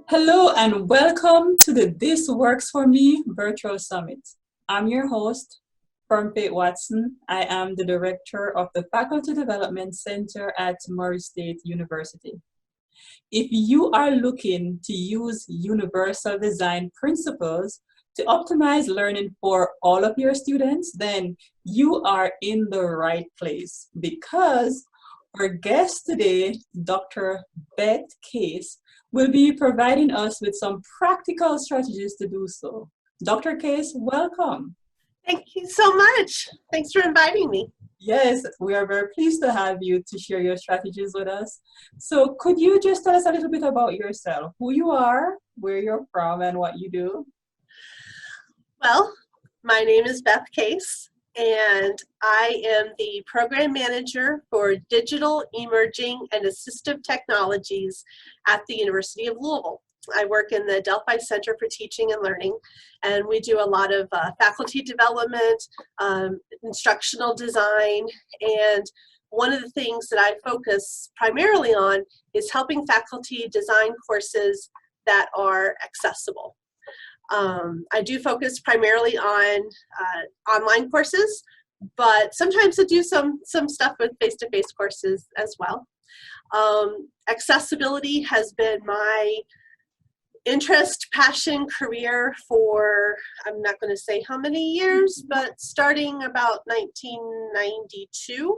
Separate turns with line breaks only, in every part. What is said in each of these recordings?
Hello and welcome to the This Works For Me Virtual Summit. I'm your host, Faith Watson. I am the Director of the Faculty Development Center at Murray State University. If you are looking to use universal design principles to optimize learning for all of your students, then you are in the right place because our guest today, Dr. Beth Case, will be providing us with some practical strategies to do so. Dr. Case, welcome.
Thank you so much. Thanks for inviting me.
Yes, we are very pleased to have you to share your strategies with us. So could you just tell us a little bit about yourself, who you are, where you're from, and what you do?
Well, my name is Beth Case, and I am the Program Manager for Digital, Emerging, and Assistive Technologies at the University of Louisville. I work in the Delphi Center for Teaching and Learning, and we do a lot of faculty development, instructional design, and one of the things that I focus primarily on is helping faculty design courses that are accessible. I do focus primarily on online courses, but sometimes I do some stuff with face-to-face courses as well. Accessibility has been my interest, passion, career for, I'm not going to say how many years, but starting about 1992.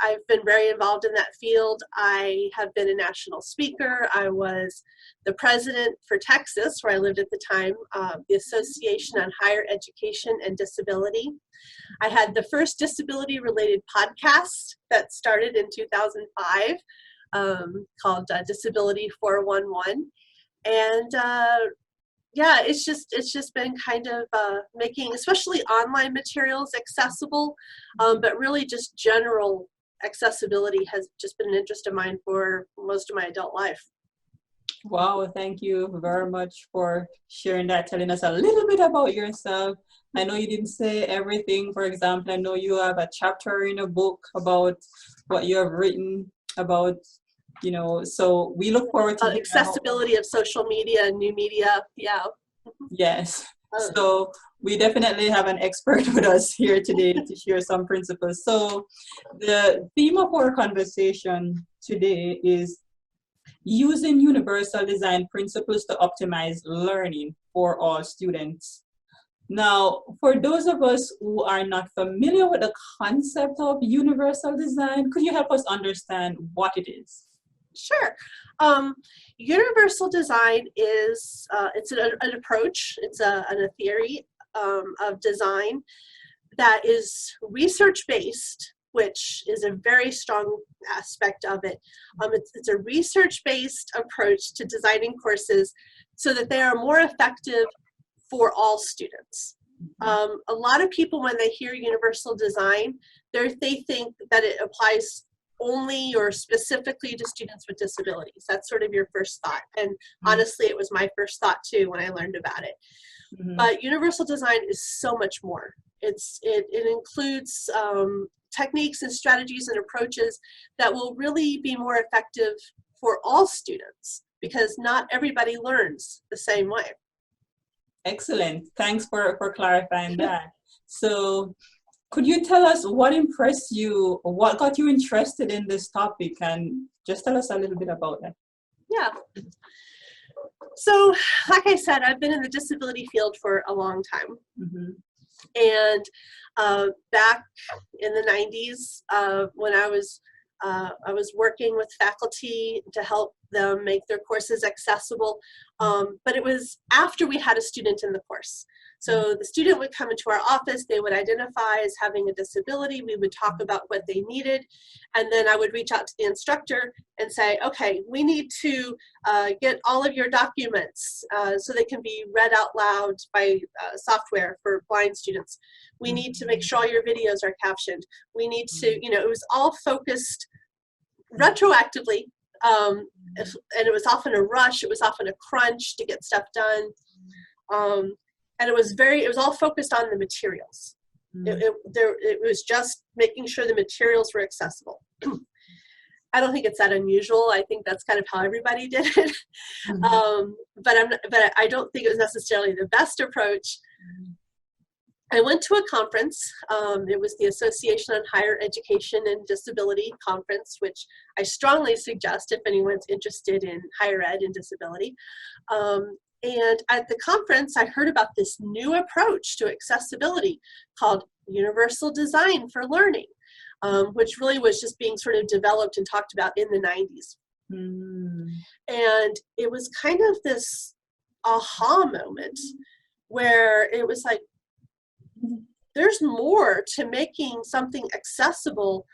I've been very involved in that field. I have been a national speaker. I was the president for Texas, where I lived at the time, the Association on Higher Education and Disability. I had the first disability-related podcast that started in 2005. Called Disability 411, and yeah, it's just been kind of making, especially online materials, accessible, but really just general accessibility has just been an interest of mine for most of my adult life.
Wow, thank you very much for sharing that, telling us a little bit about yourself. I know you didn't say everything. For example, I know you have a chapter in a book about what you have written about, you know, so we look forward to
accessibility of social media and new media. Yeah.
Yes. So we definitely have an expert with us here today to share some principles. So the theme of our conversation today is using universal design principles to optimize learning for all students. Now, for those of us who are not familiar with the concept of universal design, could you help us understand what it is?
Sure. Universal design is it's an approach, it's a theory of design that is research-based, which is a very strong aspect of it. It's a research-based approach to designing courses so that they are more effective for all students. A lot of people, when they hear universal design, they think that it applies only or specifically to students with disabilities. That's sort of your first thought. And honestly, it was my first thought too when I learned about it. But universal design is so much more. It includes techniques and strategies and approaches that will really be more effective for all students because not everybody learns the same way.
Excellent. Thanks for clarifying that. So could you tell us what impressed you, or what got you interested in this topic, and just tell us a little bit about that?
Yeah. So, like I said, I've been in the disability field for a long time. And back in the 90s, when I was working with faculty to help them make their courses accessible, but it was after we had a student in the course. So the student would come into our office, they would identify as having a disability, we would talk about what they needed, and then I would reach out to the instructor and say, okay, we need to get all of your documents so they can be read out loud by software for blind students. We need to make sure all your videos are captioned. We need to, you know, it was all focused retroactively, and it was often a rush, it was often a crunch to get stuff done. And it was all focused on the materials. It was just making sure the materials were accessible. I don't think it's that unusual. I think that's kind of how everybody did it. But I don't think it was necessarily the best approach. I went to a conference. It was the Association on Higher Education and Disability conference, which I strongly suggest if anyone's interested in higher ed and disability. And at the conference, I heard about this new approach to accessibility called universal design for learning, which really was just being sort of developed and talked about in the 90s. And it was kind of this aha moment where it was like, there's more to making something accessible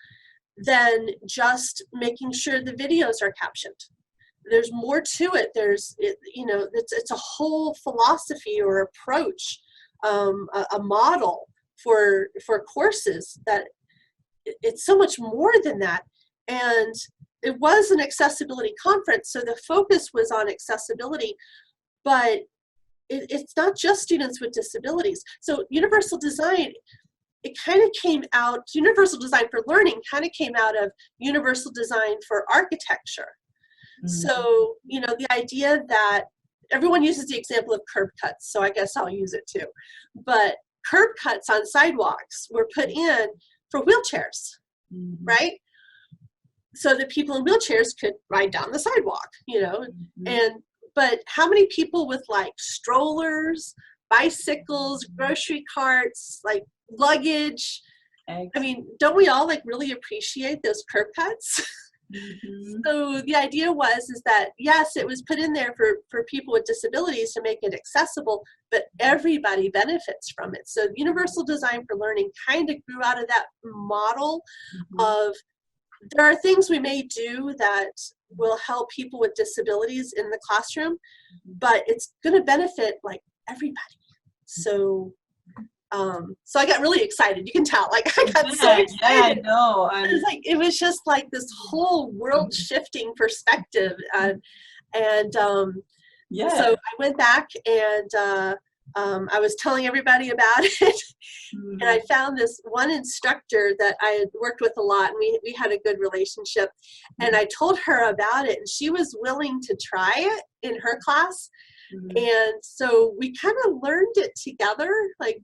than just making sure the videos are captioned. There's more to it. It's a whole philosophy or approach, a model for courses that it's so much more than that. And it was an accessibility conference, so the focus was on accessibility, but it's not just students with disabilities. So universal design, it kind of came out, universal design for learning kind of came out of universal design for architecture. So, the idea that everyone uses the example of curb cuts, so I guess I'll use it too. But curb cuts on sidewalks were put in for wheelchairs, right? So that people in wheelchairs could ride down the sidewalk, but how many people with like strollers, bicycles, grocery carts, like luggage? I mean, don't we all like really appreciate those curb cuts? So the idea is that, yes, it was put in there for people with disabilities to make it accessible, but everybody benefits from it. So universal design for learning kind of grew out of that model of there are things we may do that will help people with disabilities in the classroom, but it's going to benefit like everybody. So I got really excited. You can tell, like I got so excited.
Yeah, I know.
It was just like this whole world shifting perspective. So I went back and I was telling everybody about it. And I found this one instructor that I had worked with a lot, and we had a good relationship. And I told her about it, and she was willing to try it in her class. And so we kind of learned it together. Like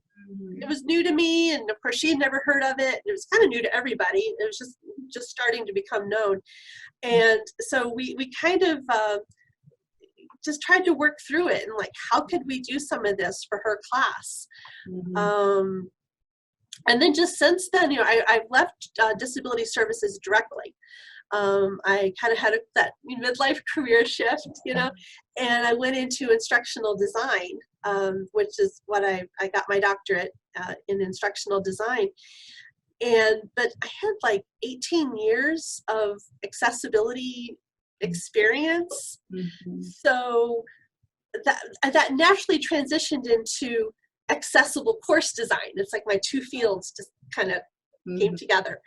it was new to me, and of course she had never heard of it. It was kind of new to everybody. It was just starting to become known. And so we kind of just tried to work through it and like, how could we do some of this for her class? And then just since then, I've left disability services directly. I kind of had that midlife career shift, and I went into instructional design, which is what I got my doctorate in instructional design. But I had like 18 years of accessibility experience. So that naturally transitioned into accessible course design. It's like my two fields just kind of came together.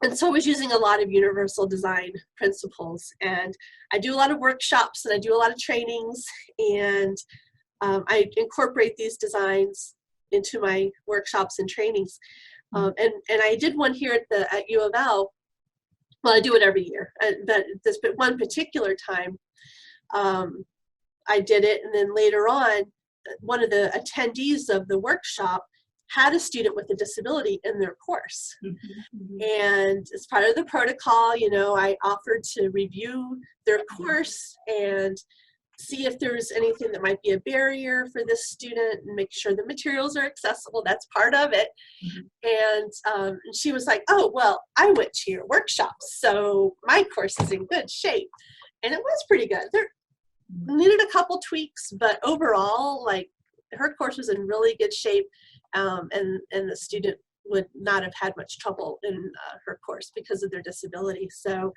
And so I was using a lot of universal design principles, and I do a lot of workshops and I do a lot of trainings, and I incorporate these designs into my workshops and trainings. And I did one here at U of L. Well, I do it every year, but this one particular time I did it, and then later on, one of the attendees of the workshop had a student with a disability in their course. And as part of the protocol, I offered to review their course and see if there's anything that might be a barrier for this student and make sure the materials are accessible. That's part of it. And she was like, oh, well, I went to your workshops, so my course is in good shape. And it was pretty good. There needed a couple tweaks, but overall, like, her course was in really good shape. And the student would not have had much trouble in her course because of their disability. So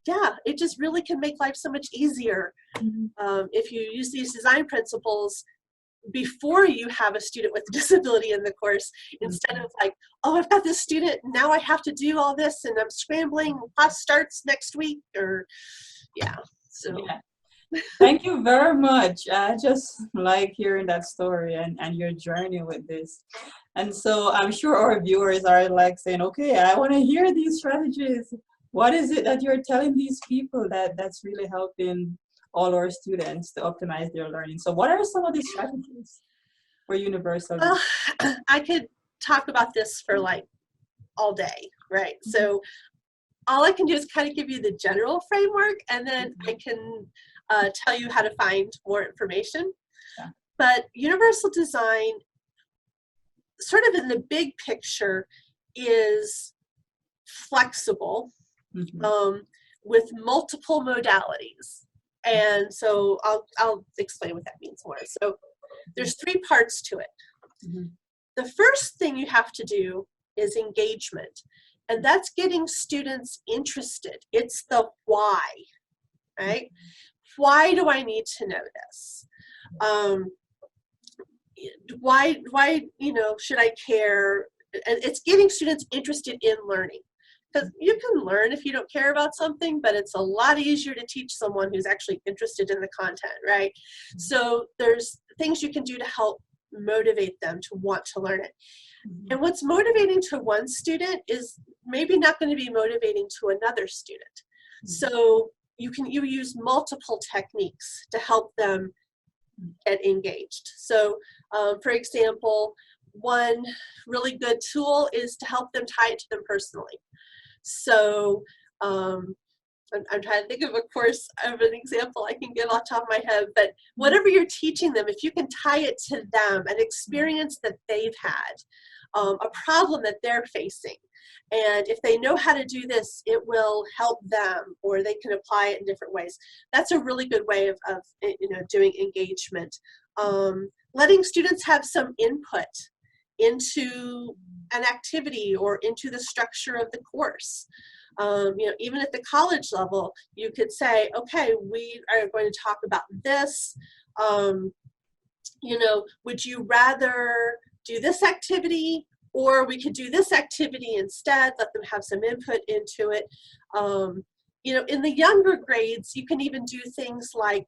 yeah, it just really can make life so much easier if you use these design principles before you have a student with a disability in the course, instead of like, oh, I've got this student, now I have to do all this and I'm scrambling, class starts next week, or so.
Thank you very much. I just like hearing that story and your journey with this. And so I'm sure our viewers are like saying, okay, I want to hear these strategies. What is it that you're telling these people that's really helping all our students to optimize their learning? So what are some of these strategies for universal?
Well, I could talk about this for like all day, right? So all I can do is kind of give you the general framework, and then I can tell you how to find more information.
Yeah.
But universal design, sort of in the big picture, is flexible with multiple modalities. And so I'll explain what that means more. So there's three parts to it. The first thing you have to do is engagement. And that's getting students interested. It's the why, right? Why do I need to know this? Why, should I care? And it's getting students interested in learning. Because you can learn if you don't care about something, but it's a lot easier to teach someone who's actually interested in the content, right? So there's things you can do to help motivate them to want to learn it. And what's motivating to one student is maybe not going to be motivating to another student. So you use multiple techniques to help them get engaged. So for example, one really good tool is to help them tie it to them personally. So I'm trying to think of a course of an example I can give off the top of my head, but whatever you're teaching them, if you can tie it to them, an experience that they've had, a problem that they're facing, and if they know how to do this, it will help them, or they can apply it in different ways. That's a really good way of doing engagement. Letting students have some input into an activity or into the structure of the course. Even at the college level, you could say, okay, we are going to talk about this. Would you rather do this activity, or we could do this activity instead? Let them have some input into it. In the younger grades, you can even do things like,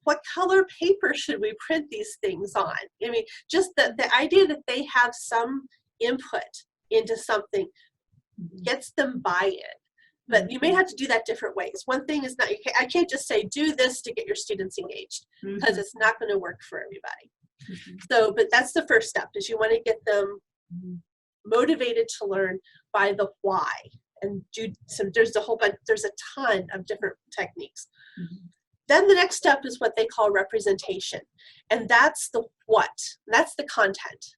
what color paper should we print these things on? I mean, just the idea that they have some input into something gets them buy-in. But you may have to do that different ways. One thing is I can't just say, do this to get your students engaged, because it's not going to work for everybody. So, but that's the first step, is you want to get them motivated to learn by the why. And there's a ton of different techniques. Then the next step is what they call representation. And that's the what, that's the content.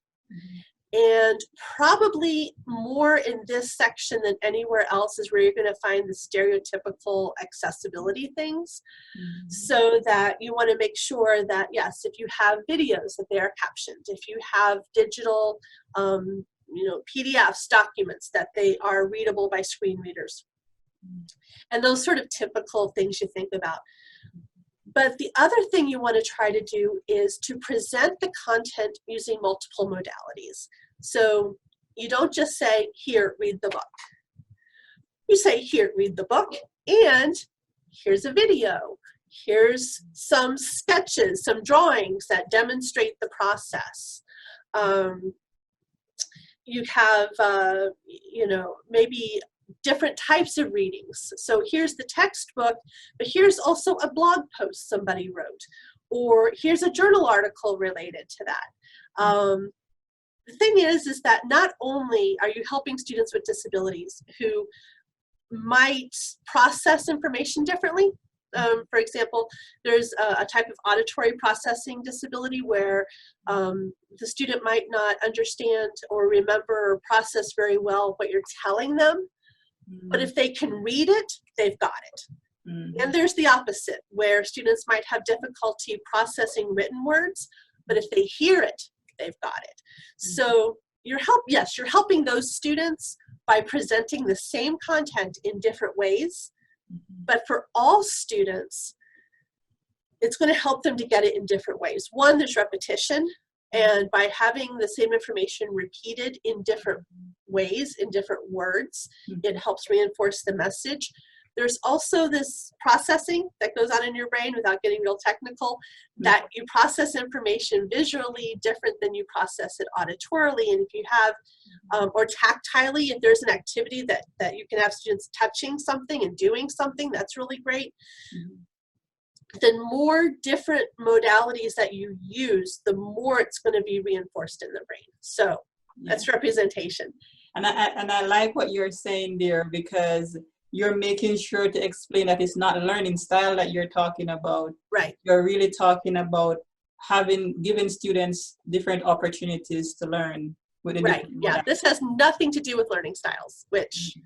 And probably more in this section than anywhere else is where you're going to find the stereotypical accessibility things. So that you want to make sure that, yes, if you have videos, that they are captioned. If you have digital, PDFs, documents, that they are readable by screen readers. And those sort of typical things you think about. But the other thing you want to try to do is to present the content using multiple modalities. So you don't just say, here, read the book. You say, here, read the book, and here's a video. Here's some sketches, some drawings that demonstrate the process. You have, maybe different types of readings. So here's the textbook, but here's also a blog post somebody wrote, or here's a journal article related to that. The thing is that not only are you helping students with disabilities who might process information differently. For example, there's a type of auditory processing disability where the student might not understand or remember or process very well what you're telling them. But if they can read it, they've got it. And there's the opposite, where students might have difficulty processing written words, but if they hear it, they've got it. So you're helping those students by presenting the same content in different ways. But for all students, it's going to help them to get it in different ways. One, there's repetition. And by having the same information repeated in different ways, in different words, it helps reinforce the message. There's also this processing that goes on in your brain, without getting real technical, that you process information visually different than you process it auditorily. And if you have, or tactilely, if there's an activity that you can have students touching something and doing something, that's really great. The more different modalities that you use, the more it's going to be reinforced in the brain. So that's representation.
And I like what you're saying there, because you're making sure to explain that it's not learning style that you're talking about.
Right.
You're really talking about giving students different opportunities to learn.
Right. Yeah. This has nothing to do with learning styles, which,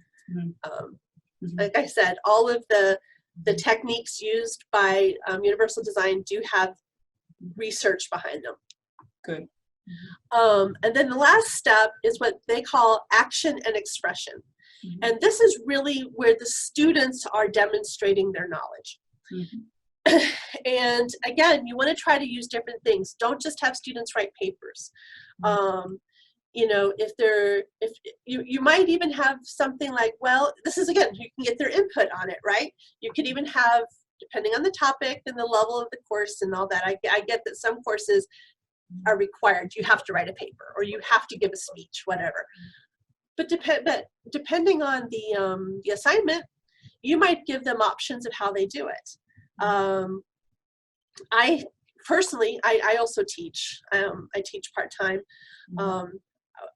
like I said, all of the techniques used by Universal Design do have research behind them.
Good.
And then the last step is what they call action and expression. And this is really where the students are demonstrating their knowledge. And again, you want to try to use different things. Don't just have students write papers. You know, if you might even have something like, well, this is, again, you can get their input on it, right? You could even have, depending on the topic and the level of the course and all that, I get that some courses are required. You have to write a paper, or you have to give a speech, whatever. But depending on the assignment, you might give them options of how they do it. I personally, I also teach. I teach part-time.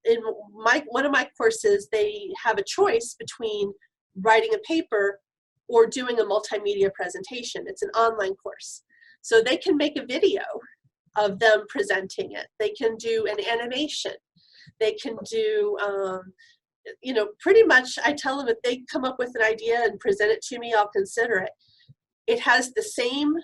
In one of my courses, they have a choice between writing a paper or doing a multimedia presentation. It's an online course. So they can make a video of them presenting it. They can do an animation. They can do, you know, pretty much, I tell them if they come up with an idea and present it to me, I'll consider it. It has the same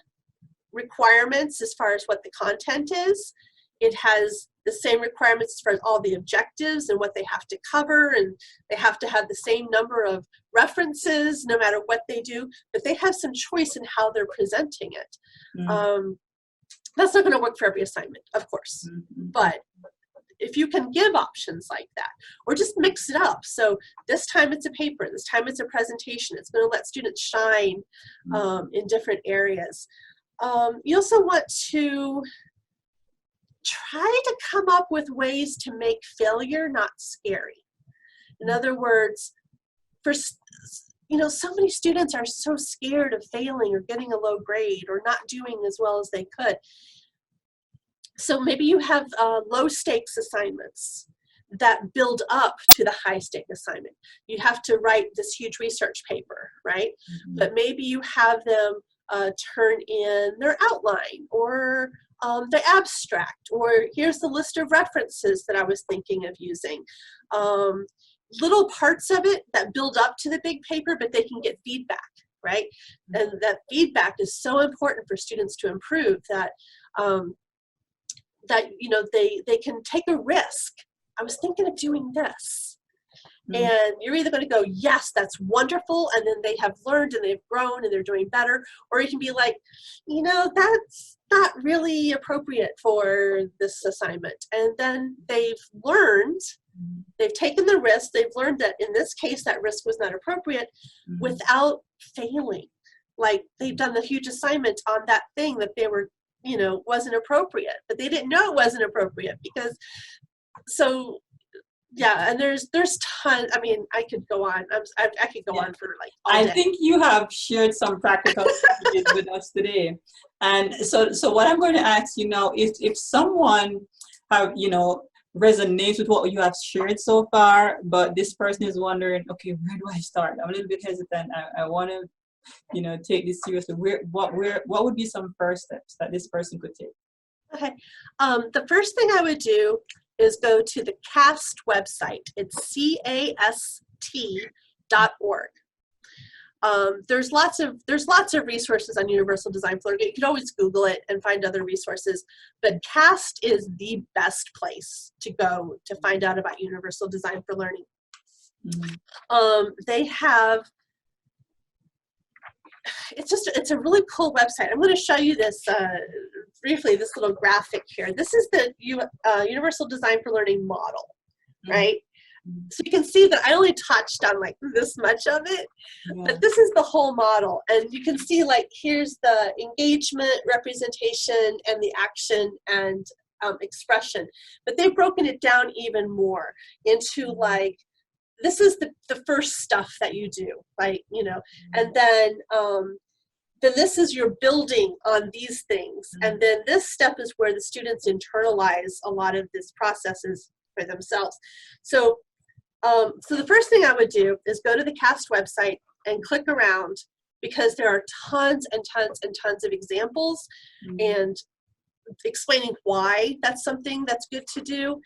requirements as far as what the content is. It has the same requirements as far as all the objectives and what they have to cover, and they have to have the same number of references no matter what they do, but they have some choice in how they're presenting it. That's not going to work for every assignment, of course, but if you can give options like that, or just mix it up. So this time it's a paper, this time it's a presentation. It's going to let students shine in different areas. You also want to try to come up with ways to make failure not scary. In other words, for, you know, so many students are so scared of failing or getting a low grade or not doing as well as they could. So maybe you have low stakes assignments that build up to the high stake assignment. You have to write this huge research paper, right? But maybe you have them turn in their outline, or the abstract, or here's the list of references that I was thinking of using. Little parts of it that build up to the big paper, but they can get feedback, right? And that feedback is so important for students to improve, that that, you know, they can take a risk. I was thinking of doing this. And you're either going to go, yes, that's wonderful, and then they have learned and they've grown and they're doing better, or you can be like, you know, that's not really appropriate for this assignment. And then they've learned, they've taken the risk, they've learned that in this case that risk was not appropriate without failing. Like, they've done the huge assignment on that thing that they were, you know, wasn't appropriate, but they didn't know it wasn't appropriate because, so yeah, and there's tons. I mean, I could go on. I could go on for like all day.
I think you have shared some practical strategies with us today, and so what I'm going to ask you now is, if someone have, you know, resonates with what you have shared so far, but this person is wondering, okay, where do I start? I'm a little bit hesitant. I want to, you know, take this seriously. What would be some first steps that this person could take?
Okay, the first thing I would do is go to the CAST website. It's CAST.org. There's lots of resources on Universal Design for Learning. You can always Google it and find other resources, but CAST is the best place to go to find out about Universal Design for Learning. They have, it's a really cool website. I'm going to show you this briefly, this little graphic here. This is the Universal Design for Learning model, right? So you can see that I only touched on like this much of it, but this is the whole model. And you can see like here's the engagement, representation, and the action and expression. But they've broken it down even more into like, this is the first stuff that you do, like, you know, and then this is your building on these things. And then this step is where the students internalize a lot of these processes for themselves. So, so the first thing I would do is go to the CAST website and click around, because there are tons and tons and tons of examples and explaining why that's something that's good to do.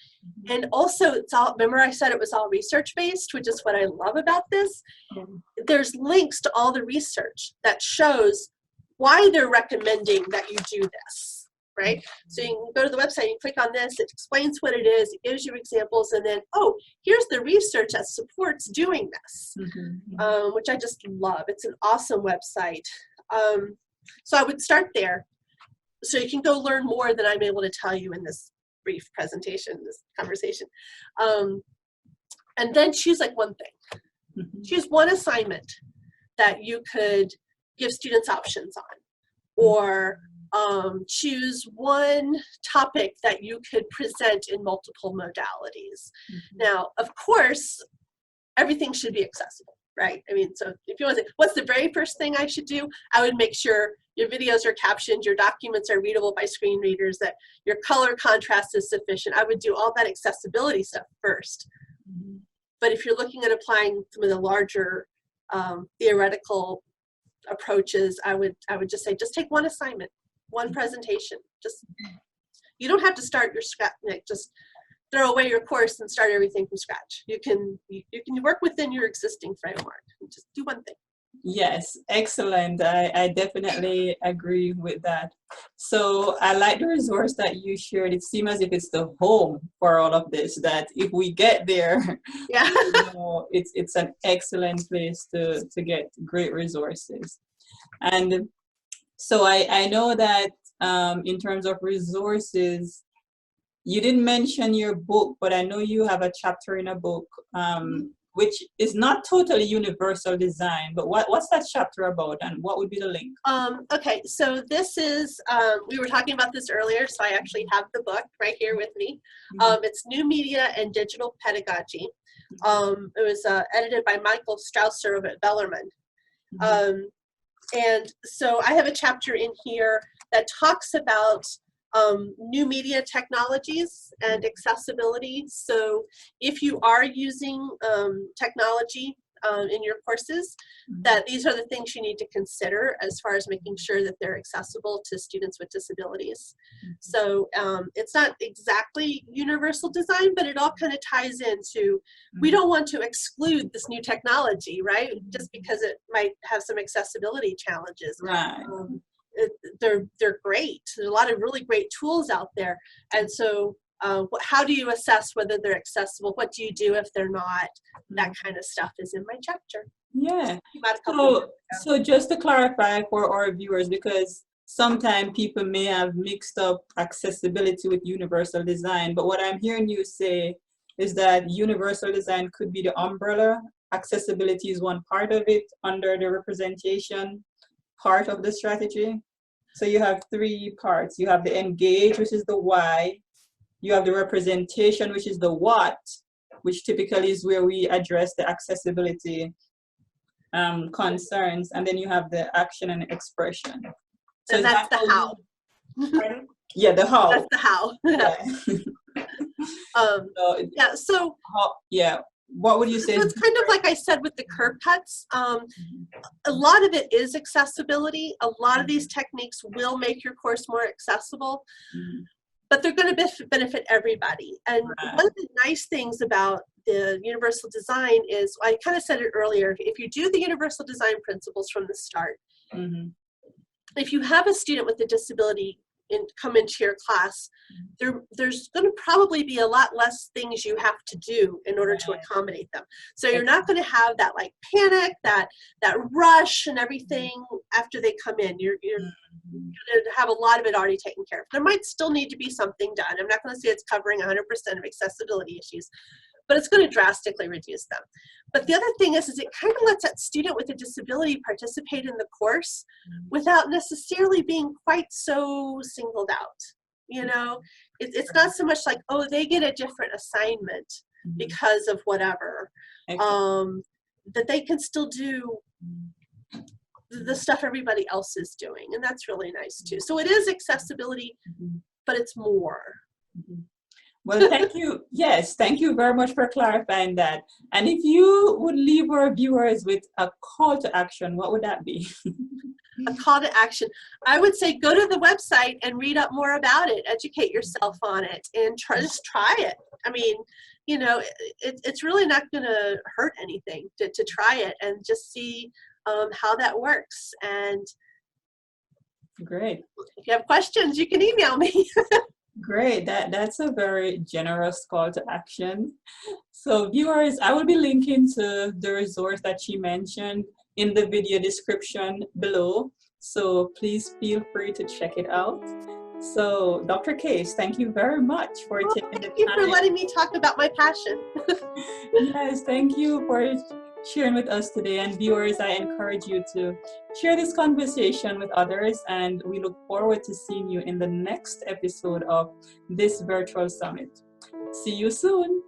And also it's all, remember I said it was all research based, which is what I love about this. There's links to all the research that shows why they're recommending that you do this, right? So you can go to the website and click on this, it explains what it is, it gives you examples, and then, oh, here's the research that supports doing this, which I just love. It's an awesome website. So I would start there. So you can go learn more than I'm able to tell you in this brief presentation, this conversation. And then choose like one thing. Choose one assignment that you could give students options on, or choose one topic that you could present in multiple modalities. Now, of course, everything should be accessible, right? I mean, so if you want to say, what's the very first thing I should do? I would make sure your videos are captioned, your documents are readable by screen readers, that your color contrast is sufficient. I would do all that accessibility stuff first. But if you're looking at applying some of the larger theoretical approaches, I would just say, just take one assignment, one presentation. Just, you don't have to start your scratch, just throw away your course and start everything from scratch. You can work within your existing framework and just do one thing.
Yes, excellent. I definitely agree with that. So I like the resource that you shared. It seems as if it's the home for all of this, that if we get there,
yeah,
you know, it's an excellent place to get great resources. And so I know that in terms of resources, you didn't mention your book, but I know you have a chapter in a book which is not totally universal design, but what's that chapter about, and what would be the link?
Okay, so this is, we were talking about this earlier, so I actually have the book right here with me. It's New Media and Digital Pedagogy. It was edited by Michael Strausser at Bellarmine. And so I have a chapter in here that talks about new media technologies and accessibility. So if you are using technology in your courses, that these are the things you need to consider as far as making sure that they're accessible to students with disabilities. So it's not exactly universal design, but it all kind of ties into, we don't want to exclude this new technology, right? Just because it might have some accessibility challenges.
Right.
They're great. There's a lot of really great tools out there. And so how do you assess whether they're accessible? What do you do if they're not? That kind of stuff is in my chapter.
Yeah. So just to clarify for our viewers, because sometimes people may have mixed up accessibility with universal design, but what I'm hearing you say is that universal design could be the umbrella. Accessibility is one part of it under the representation part of the strategy. So you have three parts. You have the engage, which is the why. You have the representation, which is the what, which typically is where we address the accessibility concerns. And then you have the action and expression. So
and that's the how.
Yeah, the how.
That's the how. So
yeah. What would you say?
So it's kind of like I said with the curve cuts. A lot of it is accessibility. A lot of these techniques will make your course more accessible, but they're going to benefit everybody. And one of the nice things about the universal design is, I kind of said it earlier, if you do the universal design principles from the start, if you have a student with a disability come into your class, there's going to probably be a lot less things you have to do in order to accommodate them. So you're not going to have that like panic, that rush and everything after they come in. You're going to have a lot of it already taken care of. There might still need to be something done. I'm not going to say it's covering 100% of accessibility issues, but it's going to drastically reduce them. But the other thing is it kind of lets that student with a disability participate in the course without necessarily being quite so singled out. You know, it's not so much like, oh, they get a different assignment because of whatever, that they can still do the stuff everybody else is doing. And that's really nice too. So it is accessibility, but it's more.
Well, thank you. Yes, thank you very much for clarifying that. And if you would leave our viewers with a call to action, what would that be?
A call to action. I would say go to the website and read up more about it, educate yourself on it, and just try it. I mean, you know, it's really not going to hurt anything to try it and just see how that works. And
great.
If you have questions, you can email me.
Great. That's a very generous call to action. So viewers, I will be linking to the resource that she mentioned in the video description below. So please feel free to check it out. So Dr. Case, thank you very much for taking the time.
Thank you for letting me talk about my passion.
Yes, thank you for sharing with us today. And viewers, I encourage you to share this conversation with others, and we look forward to seeing you in the next episode of this virtual summit. See you soon.